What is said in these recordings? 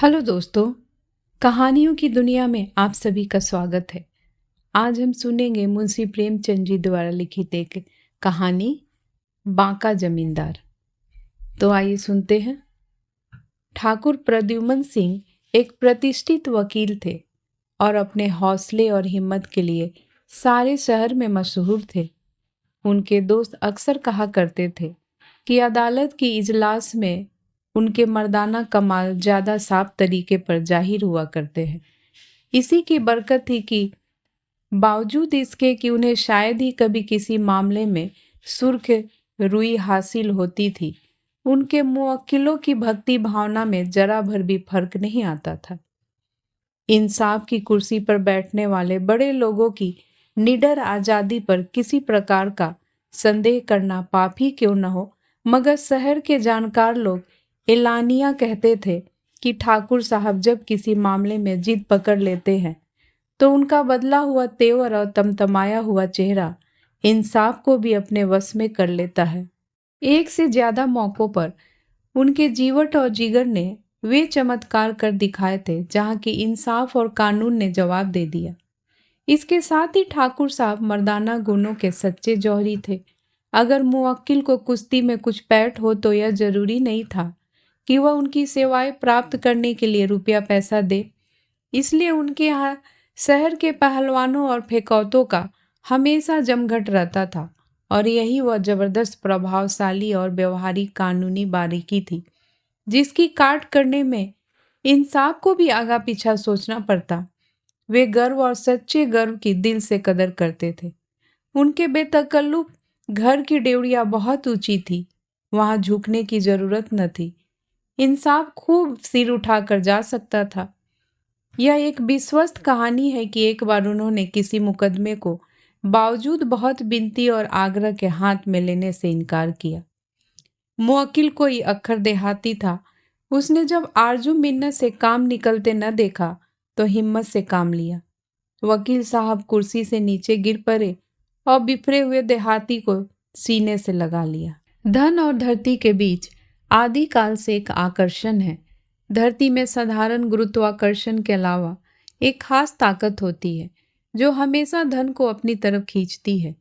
Hello दोस्तों, कहानियों की दुनिया में आप सभी का स्वागत है। आज हम सुनेंगे मुंशी प्रेमचंद जी द्वारा लिखित एक कहानी बांका जमींदार। तो आइए सुनते हैं। ठाकुर प्रद्युमन सिंह एक प्रतिष्ठित वकील थे और अपने हौसले और हिम्मत के लिए सारे शहर में मशहूर थे। उनके दोस्त अक्सर कहा करते थे कि अदालत की इजलास में उनके मर्दाना कमाल ज़्यादा साफ तरीके पर जाहिर हुआ करते हैं। इसी की बरकत थी कि बावजूद इसके कि उन्हें शायद ही कभी किसी मामले में सुर्ख रुई हासिल होती थी, उनके मुवक्किलों की भक्ति भावना में जरा भर भी फर्क नहीं आता था। इंसाफ की कुर्सी पर बैठने वाले बड़े लोगों की निडर आज़ादी पर किसी प्रकार का संदेह करना पाप ही क्यों न हो, मगर शहर के जानकार लोग एलानिया कहते थे कि ठाकुर साहब जब किसी मामले में जिद पकड़ लेते हैं तो उनका बदला हुआ तेवर और तमतमाया हुआ चेहरा इंसाफ को भी अपने वश में कर लेता है। एक से ज्यादा मौकों पर उनके जीवट और जिगर ने वे चमत्कार कर दिखाए थे जहाँ की इंसाफ और कानून ने जवाब दे दिया। इसके साथ ही ठाकुर साहब मर्दाना गुणों के सच्चे जौहरी थे। अगर मुवक्किल को कुश्ती में कुछ पैठ हो तो यह जरूरी नहीं था कि वह उनकी सेवाएं प्राप्त करने के लिए रुपया पैसा दे। इसलिए उनके यहाँ शहर के पहलवानों और फेकौतों का हमेशा जमघट रहता था और यही वह जबरदस्त प्रभावशाली और व्यवहारिक कानूनी बारीकी थी जिसकी काट करने में इंसाफ को भी आगा पीछा सोचना पड़ता। वे गर्व और सच्चे गर्व की दिल से कदर करते थे। उनके बेतकल्लुफ घर की डेवड़िया बहुत ऊंची थी, वहां झुकने की जरूरत न थी। इंसाफ खूब सिर उठाकर जा सकता था। यह एक विश्वस्त कहानी है कि एक बार उन्होंने किसी मुकदमे को बावजूद बहुत विनती और आग्रह के हाथ में लेने से इनकार किया। मुवक्किल कोई अक्खर देहाती था। उसने जब आरजू मिन्नत से काम निकलते न देखा तो हिम्मत से काम लिया। वकील साहब कुर्सी से नीचे गिर पड़े और बिफरे हुए देहाती को सीने से लगा लिया। धन और धरती के बीच आदिकाल से एक आकर्षण है। धरती में साधारण गुरुत्वाकर्षण के अलावा एक खास ताकत होती है जो हमेशा धन को अपनी तरफ खींचती है।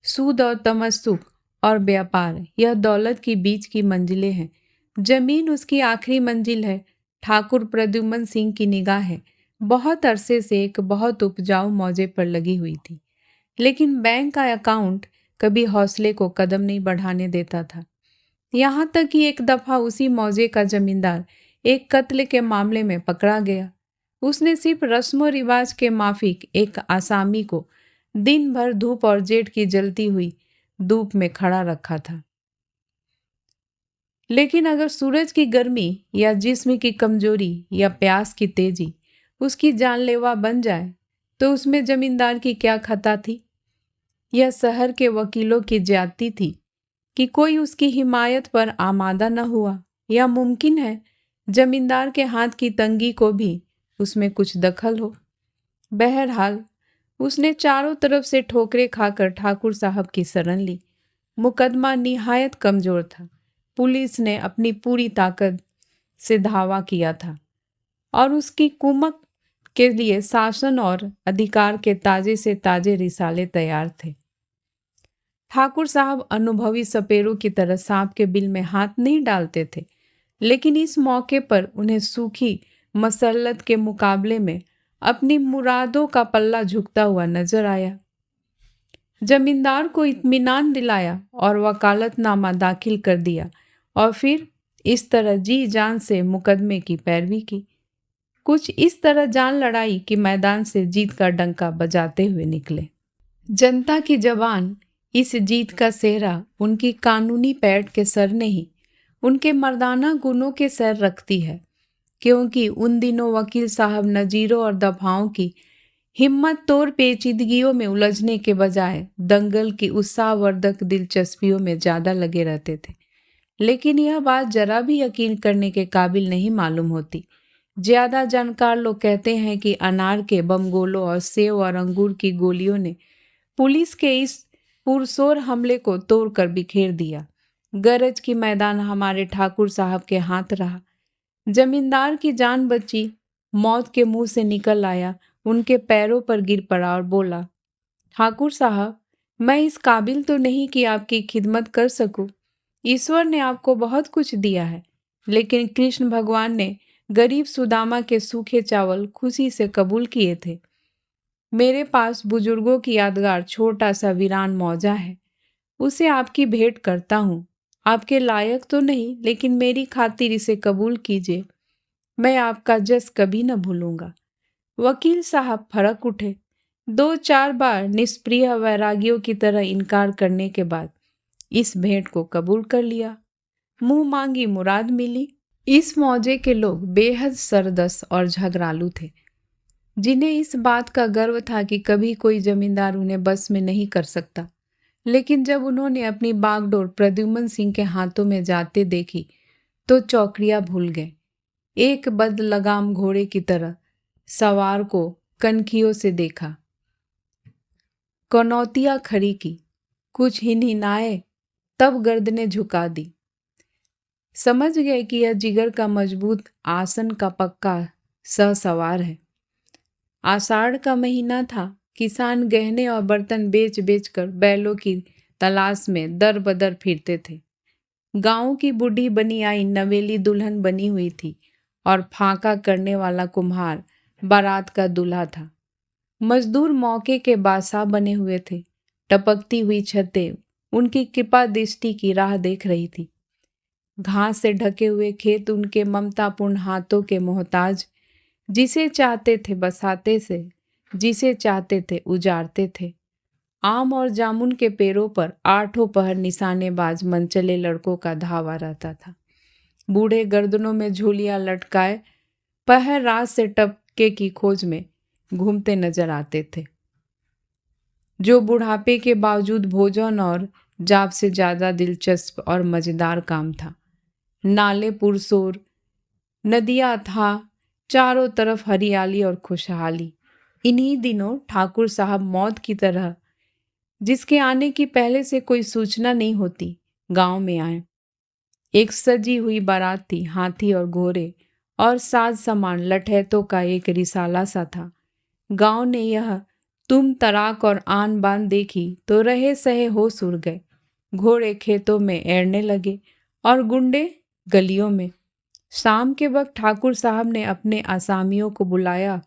सूद और तमस्सुक और व्यापार यह दौलत की बीच की मंजिलें हैं। जमीन उसकी आखिरी मंजिल है। ठाकुर प्रद्युमन सिंह की निगाहें बहुत अरसे से एक बहुत उपजाऊ मौजे पर लगी हुई थी, लेकिन बैंक का अकाउंट कभी हौसले को कदम नहीं बढ़ाने देता था। यहाँ तक कि एक दफा उसी मौजे का जमींदार एक कत्ल के मामले में पकड़ा गया। उसने सिर्फ रस्म रिवाज के माफिक एक आसामी को दिन भर धूप और जेठ की जलती हुई धूप में खड़ा रखा था। लेकिन अगर सूरज की गर्मी या जिस्म की कमजोरी या प्यास की तेजी उसकी जानलेवा बन जाए तो उसमें जमींदार की क्या खता थी। यह शहर के वकीलों की ज्यादती थी कि कोई उसकी हिमायत पर आमादा न हुआ, या मुमकिन है जमींदार के हाथ की तंगी को भी उसमें कुछ दखल हो। बहरहाल उसने चारों तरफ से ठोकरें खाकर ठाकुर साहब की शरण ली। मुकदमा निहायत कमजोर था। पुलिस ने अपनी पूरी ताकत से धावा किया था और उसकी कुमक के लिए शासन और अधिकार के ताजे से ताजे रिसाले तैयार थे। ठाकुर साहब अनुभवी सपेरों की तरह सांप के बिल में हाथ नहीं डालते थे, लेकिन इस मौके पर उन्हें सूखी मसल्लत के मुकाबले में अपनी मुरादों का पल्ला झुकता हुआ नजर आया। जमींदार को इत्मीनान दिलाया और वकालतनामा दाखिल कर दिया और फिर इस तरह जी जान से मुकदमे की पैरवी की। कुछ इस तरह जान लड़ाई कि मैदान से जीत का डंका बजाते हुए निकले। जनता की जबान इस जीत का सेहरा उनकी कानूनी पैठ के सर नहीं, उनके मर्दाना गुणों के सर रखती है, क्योंकि उन दिनों वकील साहब नजीरों और दफाओं की हिम्मत तोड़ पेचीदगियों में उलझने के बजाय दंगल की उत्साहवर्धक दिलचस्पियों में ज्यादा लगे रहते थे। लेकिन यह बात जरा भी यकीन करने के काबिल नहीं मालूम होती। ज्यादा जानकार लोग कहते हैं कि अनार के बमगोलों और सेव और अंगूर की गोलियों ने पुलिस के इस पुरसोर हमले को तोड़कर बिखेर दिया। गरज की मैदान हमारे ठाकुर साहब के हाथ रहा। जमींदार की जान बची, मौत के मुंह से निकल आया, उनके पैरों पर गिर पड़ा और बोला, ठाकुर साहब, मैं इस काबिल तो नहीं कि आपकी खिदमत कर सकूं। ईश्वर ने आपको बहुत कुछ दिया है, लेकिन कृष्ण भगवान ने गरीब सुदामा के सूखे चावल खुशी से कबूल किए थे। मेरे पास बुजुर्गों की यादगार छोटा सा वीरान मौजा है, उसे आपकी भेंट करता हूँ। आपके लायक तो नहीं, लेकिन मेरी खातिर इसे कबूल कीजिए। मैं आपका जस कभी न भूलूंगा। वकील साहब फरक उठे। 2-4 बार निष्प्रिय वैरागियों की तरह इनकार करने के बाद इस भेंट को कबूल कर लिया। मुंह मांगी मुराद मिली। इस मौजे के लोग बेहद सरदस और झगड़ालू थे, जिन्हें इस बात का गर्व था कि कभी कोई जमींदार उन्हें बस में नहीं कर सकता। लेकिन जब उन्होंने अपनी बागडोर प्रद्युम्न सिंह के हाथों में जाते देखी तो चौकड़ियां भूल गए। एक बदलगाम घोड़े की तरह सवार को कनखियों से देखा, कनौतियां खड़ी की, कुछ हिनहिनाए, तब गर्दनें झुका दी। समझ गए कि यह जिगर का मजबूत आसन का पक्का ससवार है। आषाढ़ का महीना था। किसान गहने और बर्तन बेच बेच कर बैलों की तलाश में दर बदर फिरते थे। गांव की बूढ़ी बनी आई नवेली दुल्हन बनी हुई थी और फांका करने वाला कुम्हार बारात का दूल्हा था। मजदूर मौके के बादशाह बने हुए थे। टपकती हुई छतें उनकी कृपा दृष्टि की राह देख रही थी। घास से ढके हुए खेत उनके ममतापूर्ण हाथों के मोहताज, जिसे चाहते थे बसाते से, जिसे चाहते थे उजाड़ते थे। आम और जामुन के पेड़ों पर 8 पहर निशानेबाज मनचले लड़कों का धावा रहता था। बूढ़े गर्दनों में झोलियां लटकाए पहर रात से टपके की खोज में घूमते नजर आते थे, जो बुढ़ापे के बावजूद भोजन और जाप से ज्यादा दिलचस्प और मजेदार काम था। नाले पुरसोर, नदियां था, चारों तरफ हरियाली और खुशहाली। इन्हीं दिनों ठाकुर साहब मौत की तरह, जिसके आने की पहले से कोई सूचना नहीं होती, गांव में आए। एक सजी हुई बारात थी, हाथी और घोड़े और साज सामान लठैतों का एक रिसाला सा था। गांव ने यह तुम तराक और आन बान देखी तो रहे सहे होश उड़ गए। घोड़े खेतों में एड़ने लगे और गुंडे गलियों में। शाम के वक्त ठाकुर साहब ने अपने आसामियों को बुलाया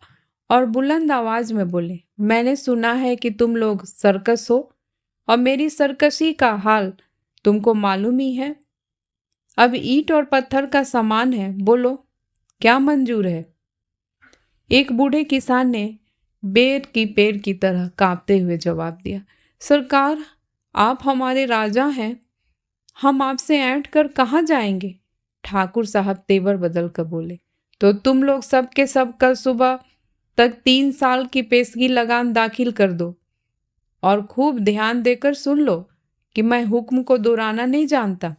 और बुलंद आवाज में बोले, मैंने सुना है कि तुम लोग सर्कस हो और मेरी सर्कसी का हाल तुमको मालूम ही है। अब ईंट और पत्थर का सामान है, बोलो क्या मंजूर है। एक बूढ़े किसान ने बेर की पेड़ की तरह कांपते हुए जवाब दिया, सरकार, आप हमारे राजा हैं, हम आपसे ऐंठ कर कहाँ जाएंगे। ठाकुर साहब तेवर बदल कर बोले, तो तुम लोग सब के सब कल सुबह तक 3 साल की पेशगी लगान दाखिल कर दो और खूब ध्यान देकर सुन लो कि मैं हुक्म को दोहराना नहीं जानता,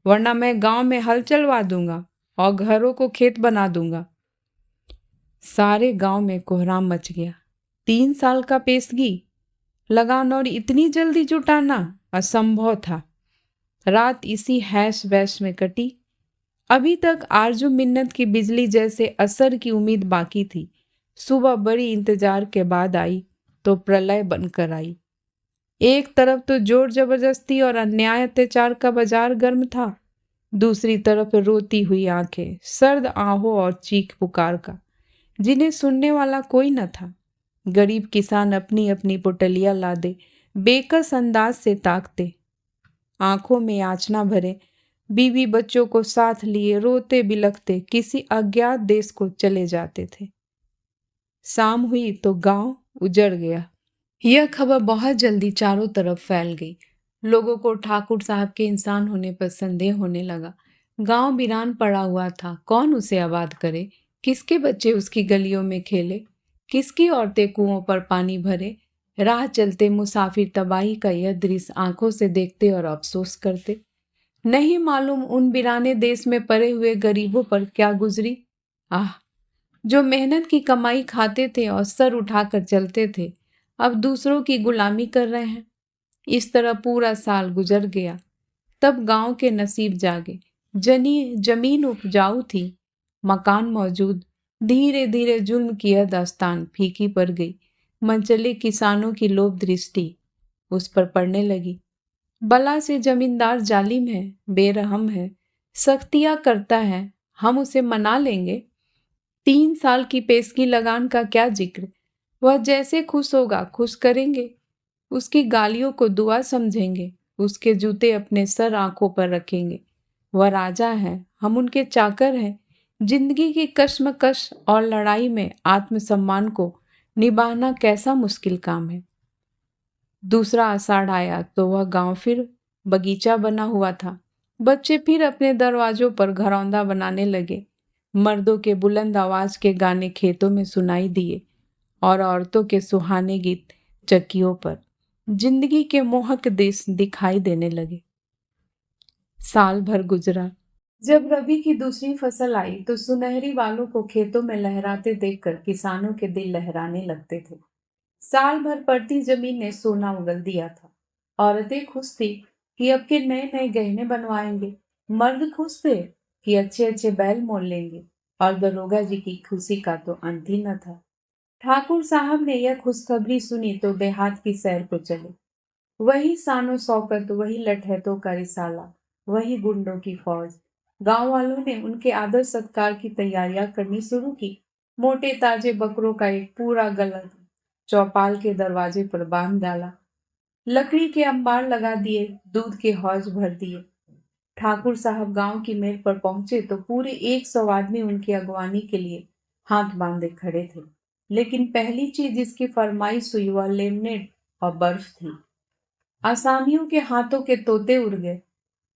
वरना मैं गांव में हल चलवा दूंगा और घरों को खेत बना दूंगा। सारे गांव में कोहराम मच गया। 3 साल का पेशगी लगान और इतनी जल्दी जुटाना असंभव था। रात इसी हैश वैश में कटी। अभी तक आरजू मिन्नत की बिजली जैसे असर की उम्मीद बाकी थी। सुबह बड़ी इंतजार के बाद आई तो प्रलय बनकर आई। एक तरफ तो जोर जबरदस्ती और अन्याय अत्याचार का बाजार गर्म था, दूसरी तरफ रोती हुई आंखें, सर्द आहों और चीख पुकार का, जिन्हें सुनने वाला कोई न था। गरीब किसान अपनी अपनी पोटलियां लादे बेकस अंदाज से ताकते, आंखों में याचना भरे, बीवी बच्चों को साथ लिए रोते बिलखते किसी अज्ञात देश को चले जाते थे। शाम हुई तो गांव उजड़ गया। यह खबर बहुत जल्दी चारों तरफ फैल गई। लोगों को ठाकुर साहब के इंसान होने पर संदेह होने लगा। गांव वीरान पड़ा हुआ था, कौन उसे आबाद करे, किसके बच्चे उसकी गलियों में खेले, किसकी औरतें कुओं पर पानी भरे। राह चलते मुसाफिर तबाही का यह दृश्य आंखों से देखते और अफसोस करते। नहीं मालूम उन वीराने देश में पड़े हुए गरीबों पर क्या गुजरी। आह, जो मेहनत की कमाई खाते थे और सर उठाकर चलते थे, अब दूसरों की गुलामी कर रहे हैं। इस तरह पूरा साल गुजर गया। तब गांव के नसीब जागे। जमीन उपजाऊ थी, मकान मौजूद। धीरे धीरे जुल्म की यह दास्तान फीकी पड़ गई। मनचले किसानों की लोभ दृष्टि उस पर पड़ने लगी। भला से जमींदार जालिम है, बेरहम है, सख्तियां करता है, हम उसे मना लेंगे। 3 साल की पेशगी लगान का क्या जिक्र, वह जैसे खुश होगा खुश करेंगे। उसकी गालियों को दुआ समझेंगे, उसके जूते अपने सर आंखों पर रखेंगे। वह राजा है, हम उनके चाकर हैं। जिंदगी की कश्मकश और लड़ाई में आत्मसम्मान को निभाना कैसा मुश्किल काम है। दूसरा आषाढ़ आया तो वह गांव फिर बगीचा बना हुआ था। बच्चे फिर अपने दरवाजों पर घरौंदा बनाने लगे। मर्दों के बुलंद आवाज के गाने खेतों में सुनाई दिए और औरतों के सुहाने गीत चक्कियों पर। जिंदगी के मोहक दृश्य दिखाई देने लगे। साल भर गुजरा। जब रबी की दूसरी फसल आई तो सुनहरी बालों को खेतों में लहराते देखकर किसानों के दिल लहराने लगते थे। साल भर पड़ती जमीन ने सोना उगल दिया था। औरतें खुश थी कि अब के नए नए गहने बनवाएंगे। मर्द खुश थे कि अच्छे अच्छे बैल मोल लेंगे। और दरोगा जी की खुशी का तो अंत ही न था। ठाकुर साहब ने यह खुशखबरी सुनी तो देहात की सैर को चले। वही सानो शौकत, वही लठैतों का रिसाला, वही गुंडों की फौज। गांव वालों ने उनके आदर सत्कार की तैयारियां करनी शुरू की। मोटे ताजे बकरों का एक पूरा गलन चौपाल के दरवाजे पर बांध डाला। लकड़ी के अंबार लगा दिए, दूध के हौज भर दिए। ठाकुर साहब गांव की मेल पर पहुंचे तो पूरे 100 आदमी उनकी अगवानी के लिए हाथ बांधे खड़े थे। लेकिन पहली चीज जिसकी फरमाइश हुई वह लेमनेट और बर्फ थी। आसामियों के हाथों के तोते उड़ गए।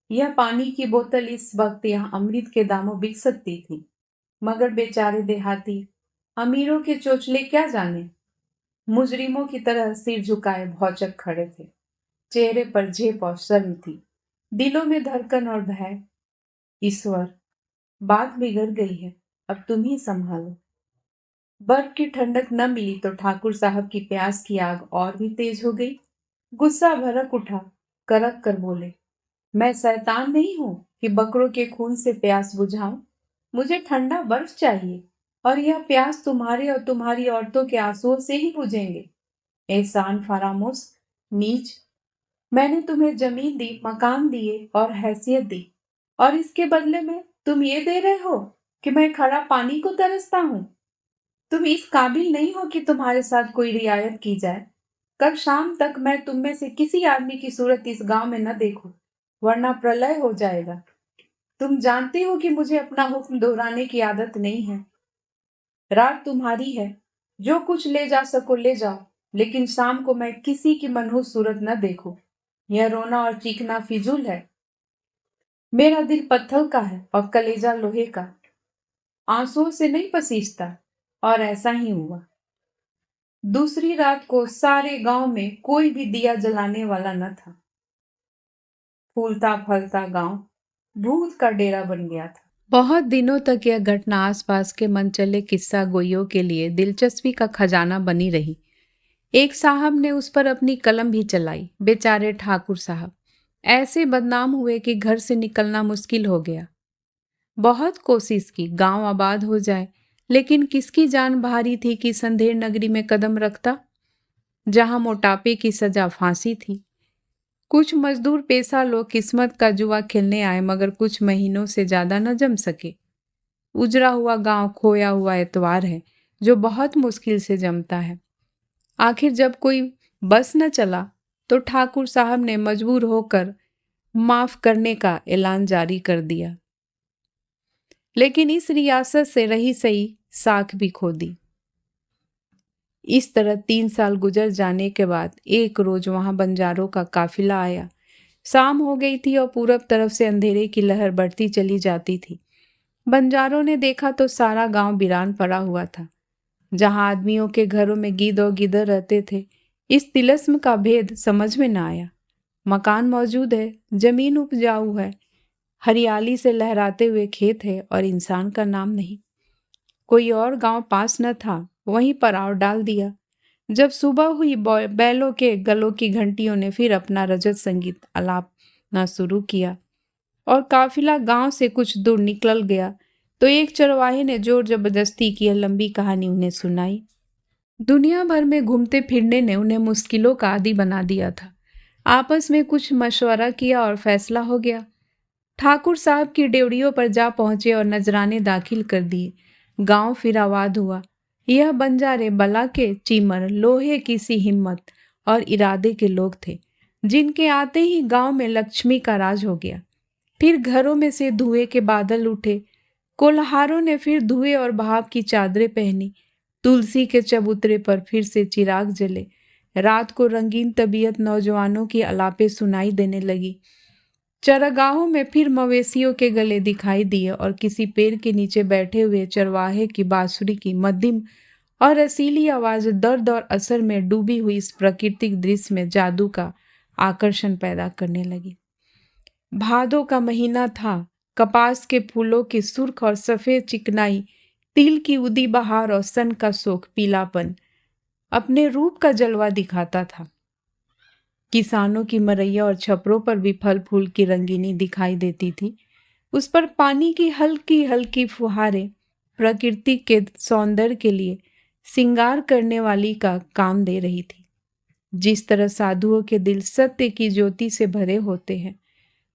यह पानी की बोतल इस वक्त यहाँ अमृत के दामों बिक सकती थी, मगर बेचारे देहाती अमीरों के चोचले क्या जाने। मुजरिमों की तरह सिर झुकाए भौचक खड़े थे। चेहरे पर झेप और शर्म थी, दिलों में धड़कन और भय। ईश्वर, बात बिगड़ गई है, अब तुम ही संभालो। बर्फ की ठंडक न मिली तो ठाकुर साहब की प्यास की आग और भी तेज हो गई। गुस्सा भड़क उठा, करक कर बोले, मैं शैतान नहीं हूं कि बकरों के खून से प्यास बुझाऊं। मुझे ठंडा बर्फ चाहिए और यह प्यास तुम्हारे और तुम्हारी औरतों के आंसुओं से ही बुझेंगे। एहसान फरामोश, नीच, मैंने तुम्हें जमीन दी, मकान दिए और हैसियत दी, और इसके बदले में तुम ये दे रहे हो कि मैं खड़ा पानी को तरसता हूँ। तुम इस काबिल नहीं हो कि तुम्हारे साथ कोई रियायत की जाए। कल शाम तक मैं तुम में से किसी आदमी की सूरत इस गांव में न देखूं, वरना प्रलय हो जाएगा। तुम जानते हो कि मुझे अपना हुक्म दोहराने की आदत नहीं है। रात तुम्हारी है, जो कुछ ले जा सको ले जाओ, लेकिन शाम को मैं किसी की मनहूस सूरत न देखूं। यह रोना और चीखना फिजूल है। मेरा दिल पत्थर का है और कलेजा लोहे का, आंसुओं से नहीं पसीजता। और ऐसा ही हुआ। दूसरी रात को सारे गांव में कोई भी दिया जलाने वाला न था। फूलता फलता गांव भूत का डेरा बन गया था। बहुत दिनों तक यह घटना आसपास के मनचले किस्सा गोइयों के लिए दिलचस्पी का खजाना बनी रही। एक साहब ने उस पर अपनी कलम भी चलाई। बेचारे ठाकुर साहब ऐसे बदनाम हुए कि घर से निकलना मुश्किल हो गया। बहुत कोशिश की गांव आबाद हो जाए, लेकिन किसकी जान भारी थी कि संधेर नगरी में कदम रखता, जहां मोटापे की सजा फांसी थी। कुछ मजदूर पेशा लोग किस्मत का जुआ खेलने आए, मगर कुछ महीनों से ज्यादा न जम सके। उजड़ा हुआ गांव खोया हुआ एतवार है जो बहुत मुश्किल से जमता है। आखिर जब कोई बस न चला तो ठाकुर साहब ने मजबूर होकर माफ करने का ऐलान जारी कर दिया, लेकिन इस रियासत से रही सही साख भी खो दी। इस तरह 3 साल गुजर जाने के बाद एक रोज वहां बंजारों का काफिला आया। शाम हो गई थी और पूरब तरफ से अंधेरे की लहर बढ़ती चली जाती थी। बंजारों ने देखा तो सारा गांव वीरान पड़ा हुआ था। जहां आदमियों के घरों में गीद और गिदर रहते थे, इस तिलस्म का भेद समझ में न आया। मकान मौजूद है, जमीन उपजाऊ है, हरियाली से लहराते हुए खेत है, और इंसान का नाम नहीं। कोई और गांव पास न था, वहीं पर आव डाल दिया। जब सुबह हुई, बैलों के गलों की घंटियों ने फिर अपना रजत संगीत आलापना शुरू किया और काफिला गांव से कुछ दूर निकल गया। तो एक चरवाहे ने जोर जबरदस्ती की यह लंबी कहानी उन्हें सुनाई। दुनिया भर में घूमते फिरने ने उन्हें मुश्किलों का आदी बना दिया था। आपस में कुछ मशवरा किया और फैसला हो गया। ठाकुर साहब की ड्योढ़ियों पर जा पहुंचे और नजराने दाखिल कर दिए। गांव फिर आबाद हुआ। यह बंजारे बला के चीमर, लोहे की सी हिम्मत और इरादे के लोग थे, जिनके आते ही गांव में लक्ष्मी का राज हो गया। फिर घरों में से धुएं के बादल उठे। कोल्हारों ने फिर धुएं और भाप की चादरें पहनी। तुलसी के चबूतरे पर फिर से चिराग जले। रात को रंगीन तबीयत नौजवानों की अलापे सुनाई देने लगी। चरागाहों में फिर मवेशियों के गले दिखाई दिए और किसी पेड़ के नीचे बैठे हुए चरवाहे की बांसुरी की मध्यम और रसीली आवाज दर्द और असर में डूबी हुई इस प्राकृतिक दृश्य में जादू का आकर्षण पैदा करने लगी। भादों का महीना था। कपास के फूलों की सुर्ख और सफेद चिकनाई, तिल की उदी बहार और सन का सोख पीलापन अपने रूप का जलवा दिखाता था। किसानों की मरैया और छपरों पर भी फल फूल की रंगीनी दिखाई देती थी। उस पर पानी की हल्की हल्की फुहारें प्रकृति के सौंदर्य के लिए सिंगार करने वाली का काम दे रही थी। जिस तरह साधुओं के दिल सत्य की ज्योति से भरे होते हैं,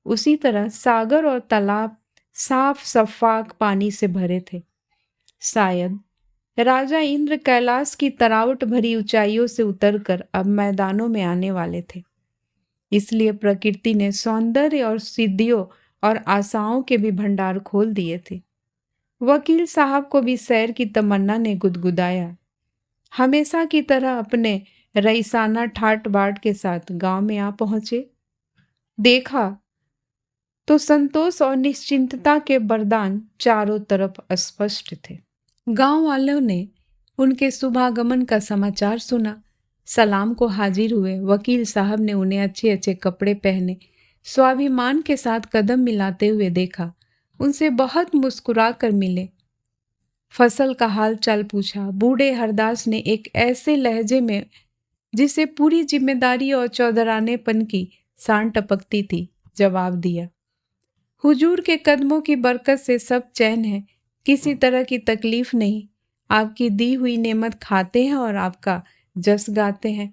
उसी तरह सागर और तालाब साफ सफाक पानी से भरे थे। शायद राजा इंद्र कैलाश की तरावट भरी ऊंचाइयों से उतरकर अब मैदानों में आने वाले थे। इसलिए प्रकृति ने सौंदर्य और सिद्धियों और आशाओं के भी भंडार खोल दिए थे। वकील साहब को भी सैर की तमन्ना ने गुदगुदाया। हमेशा की तरह अपने रईसाना ठाट बाट के साथ गांव में आ पहुंचे। देखा तो संतोष और निश्चिंतता के वरदान चारों तरफ स्पष्ट थे। गांव वालों ने उनके शुभागमन का समाचार सुना। सलाम को हाजिर हुए। वकील साहब ने उन्हें अच्छे अच्छे कपड़े पहने स्वाभिमान के साथ कदम मिलाते हुए देखा। उनसे बहुत मुस्कुरा कर मिले। फसल का हाल चाल पूछा। बूढ़े हरदास ने एक ऐसे लहजे में जिसे पूरी जिम्मेदारी और चौधरानेपन की सान टपकती थी, जवाब दिया। हुजूर के कदमों की बरकत से सब चैन है, किसी तरह की तकलीफ नहीं। आपकी दी हुई नेमत खाते हैं और आपका जस गाते हैं।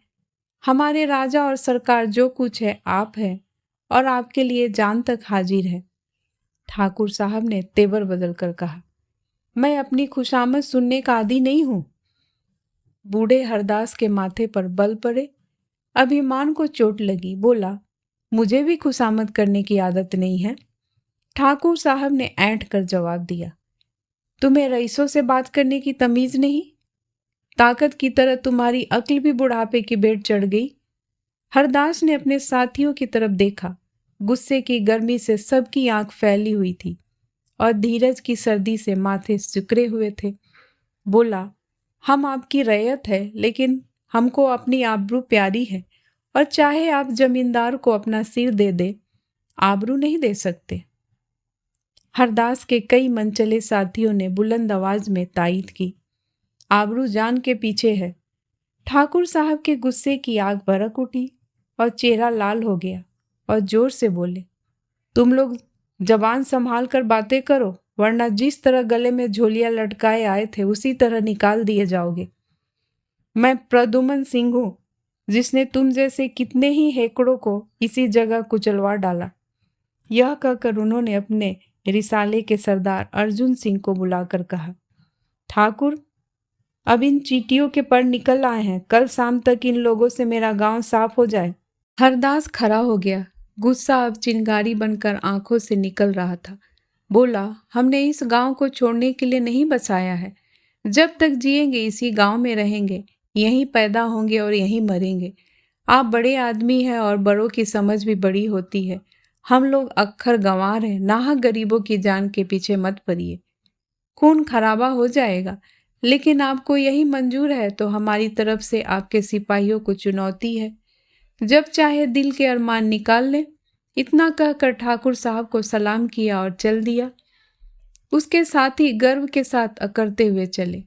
हमारे राजा और सरकार जो कुछ है आप है और आपके लिए जान तक हाजिर है। ठाकुर साहब ने तेवर बदल कर कहा, मैं अपनी खुशामद सुनने का आदी नहीं हूं। बूढ़े हरदास के माथे पर बल पड़े। अभिमान को चोट लगी। बोला, मुझे भी खुशामद करने की आदत नहीं है। ठाकुर साहब ने ऐंठ कर जवाब दिया, तुम्हें रईसों से बात करने की तमीज नहीं? ताकत की तरह तुम्हारी अक्ल भी बुढ़ापे की बेट चढ़ गई। हरदास ने अपने साथियों की तरफ देखा। गुस्से की गर्मी से सबकी आंख फैली हुई थी और धीरज की सर्दी से माथे सिकुड़े हुए थे। बोला, हम आपकी रैयत है, लेकिन हमको अपनी आबरू प्यारी है और चाहे आप जमींदार को अपना सिर दे दे, आबरू नहीं दे सकते। हरदास के कई मनचले साथियों ने बुलंद आवाज में तायीद की, आबरू जान के पीछे है। ठाकुर साहब के गुस्से की आग भड़क उठी और चेहरा लाल हो गया और जोर से बोले, तुम लोग जबान संभाल कर बातें करो, वरना जिस तरह गले में झोलियां लटकाए आए थे उसी तरह निकाल दिए जाओगे। मैं प्रद्युमन सिंह हूं, जिसने तुम जैसे कितने ही हेकड़ों को इसी जगह कुचलवा डाला। यह कहकर उन्होंने अपने रिसाले के सरदार अर्जुन सिंह को बुलाकर कहा, ठाकुर, अब इन चींटियों के पर निकल आए हैं। कल शाम तक इन लोगों से मेरा गांव साफ हो जाए। हरदास खड़ा हो गया। गुस्सा अब चिंगारी बनकर आंखों से निकल रहा था। बोला, हमने इस गांव को छोड़ने के लिए नहीं बसाया है। जब तक जिएंगे इसी गांव में रहेंगे, यहीं पैदा होंगे और यहीं मरेंगे। आप बड़े आदमी हैं और बड़ों की समझ भी बड़ी होती है। हम लोग अक्खर गंवार हैं। नाहक गरीबों की जान के पीछे मत पड़िए, खून खराबा हो जाएगा। लेकिन आपको यही मंजूर है तो हमारी तरफ से आपके सिपाहियों को चुनौती है, जब चाहे दिल के अरमान निकाल लें। इतना कहकर ठाकुर साहब को सलाम किया और चल दिया। उसके साथी गर्व के साथ अकड़ते हुए चले।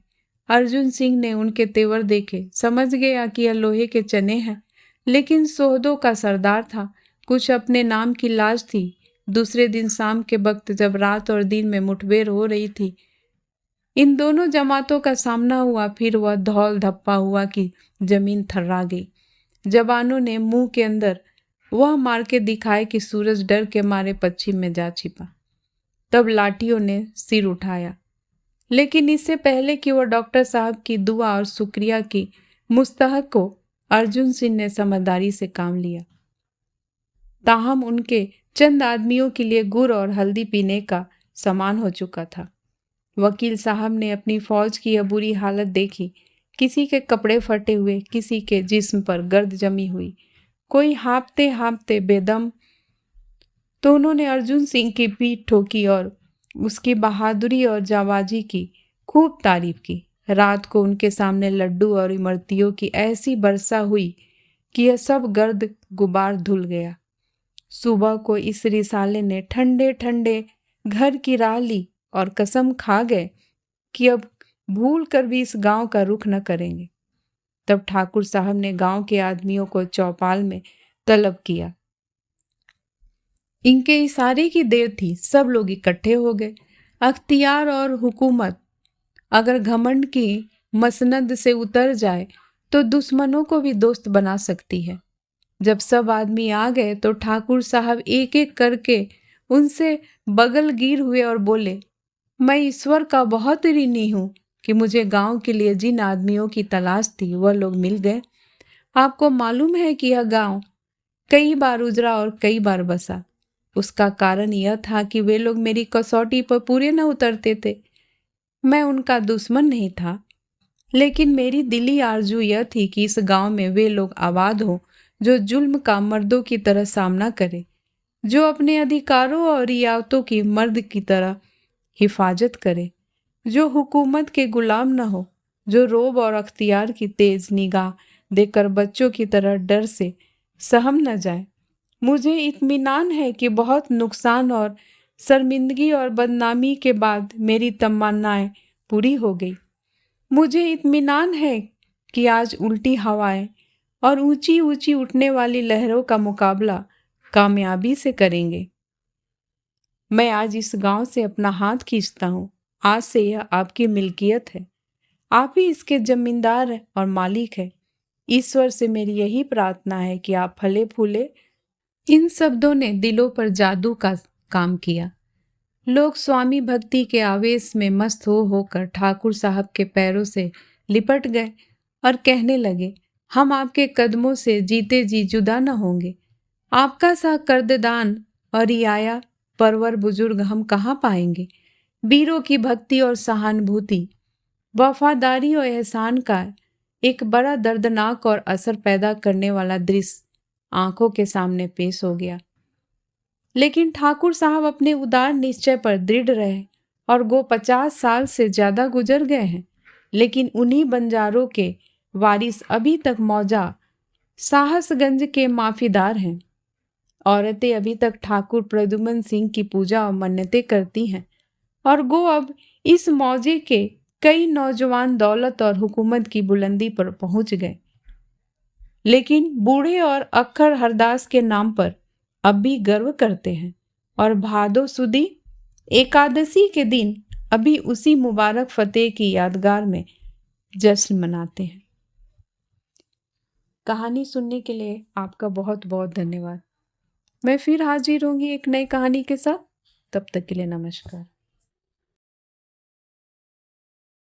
अर्जुन सिंह ने उनके तेवर देखे, समझ गया कि यह लोहे के चने हैं, लेकिन सोहदों का सरदार था। कुछ अपने नाम की लाज थी, दूसरे दिन शाम के वक्त जब रात और दिन में मुठभेड़ हो रही थी, इन दोनों जमातों का सामना हुआ। फिर वह धौल धप्पा हुआ कि जमीन थर्रा गई। जवानों ने मुंह के अंदर वह मार के दिखाए कि सूरज डर के मारे पश्चिम में जा छिपा। तब लाठियों ने सिर उठाया, लेकिन इससे पहले कि वह डॉक्टर साहब की दुआ और शुक्रिया की मुस्तहक को अर्जुन सिंह ने समझदारी से काम लिया। ताहम उनके चंद आदमियों के लिए गुड़ और हल्दी पीने का सामान हो चुका था। वकील साहब ने अपनी फौज की यह बुरी हालत देखी। किसी के कपड़े फटे हुए, किसी के जिस्म पर गर्द जमी हुई, कोई हाँफते हाँफते बेदम। तो उन्होंने अर्जुन सिंह की पीठ ठोकी और उसकी बहादुरी और जाबाजी की खूब तारीफ की। रात को उनके सामने लड्डू और इमरतियों की ऐसी वर्षा हुई कि यह सब गर्द गुबार धुल गया। सुबह को इस रिसाले ने ठंडे ठंडे घर की राह ली और कसम खा गए कि अब भूल कर भी इस गांव का रुख न करेंगे। तब ठाकुर साहब ने गांव के आदमियों को चौपाल में तलब किया। इनके इशारे की देर थी, सब लोग इकट्ठे हो गए। अख्तियार और हुकूमत अगर घमंड की मसनद से उतर जाए तो दुश्मनों को भी दोस्त बना सकती है। जब सब आदमी आ गए तो ठाकुर साहब एक एक करके उनसे बगल गिर हुए और बोले, मैं ईश्वर का बहुत ऋणी हूँ कि मुझे गांव के लिए जिन आदमियों की तलाश थी वह लोग मिल गए। आपको मालूम है कि यह गांव कई बार उजड़ा और कई बार बसा। उसका कारण यह था कि वे लोग मेरी कसौटी पर पूरे न उतरते थे। मैं उनका दुश्मन नहीं था, लेकिन मेरी दिली आरजू यह थी कि इस गांव में वे लोग आबाद हों जो जुल्म का मर्दों की तरह सामना करे, जो अपने अधिकारों और रियायतों की मर्द की तरह हिफाजत करे, जो हुकूमत के गुलाम न हो, जो रोब और अख्तियार की तेज निगाह देकर बच्चों की तरह डर से सहम न जाए। मुझे इत्मीनान है कि बहुत नुकसान और शर्मिंदगी और बदनामी के बाद मेरी तमन्नाएं पूरी हो गई। मुझे इत्मीनान है कि आज उल्टी हवाएं और ऊंची ऊंची उठने वाली लहरों का मुकाबला कामयाबी से करेंगे। मैं आज इस गांव से अपना हाथ खींचता हूँ। आज से यह आपकी मिल्कियत है। आप ही इसके जमींदार और मालिक है। ईश्वर से मेरी यही प्रार्थना है कि आप फले फूले। इन शब्दों ने दिलों पर जादू का काम किया। लोग स्वामी भक्ति के आवेश में मस्त होकर ठाकुर साहब के पैरों से लिपट गए और कहने लगे, हम आपके कदमों से जीते जी जुदा न होंगे। आपका सा कर्ददान और रियाया परवर बुजुर्ग हम कहाँ पाएंगे। वीरों की भक्ति और सहानुभूति, वफादारी और एहसान का एक बड़ा दर्दनाक और असर पैदा करने वाला दृश्य आंखों के सामने पेश हो गया। लेकिन ठाकुर साहब अपने उदार निश्चय पर दृढ़ रहे और 50 साल से ज्यादा गुजर गए हैं, लेकिन उन्हीं बंजारों के वारिस अभी तक मौजा साहसगंज के माफीदार हैं। औरतें अभी तक ठाकुर प्रद्युमन सिंह की पूजा और मन्नतें करती हैं और अब इस मौजे के कई नौजवान दौलत और हुकूमत की बुलंदी पर पहुंच गए, लेकिन बूढ़े और अक्खर हरदास के नाम पर अब भी गर्व करते हैं और भादो सुदी एकादशी के दिन अभी उसी मुबारक फतेह की यादगार में जश्न मनाते हैं। कहानी सुनने के लिए आपका बहुत बहुत धन्यवाद। मैं फिर हाजिर होंगी एक नई कहानी के साथ। तब तक के लिए नमस्कार।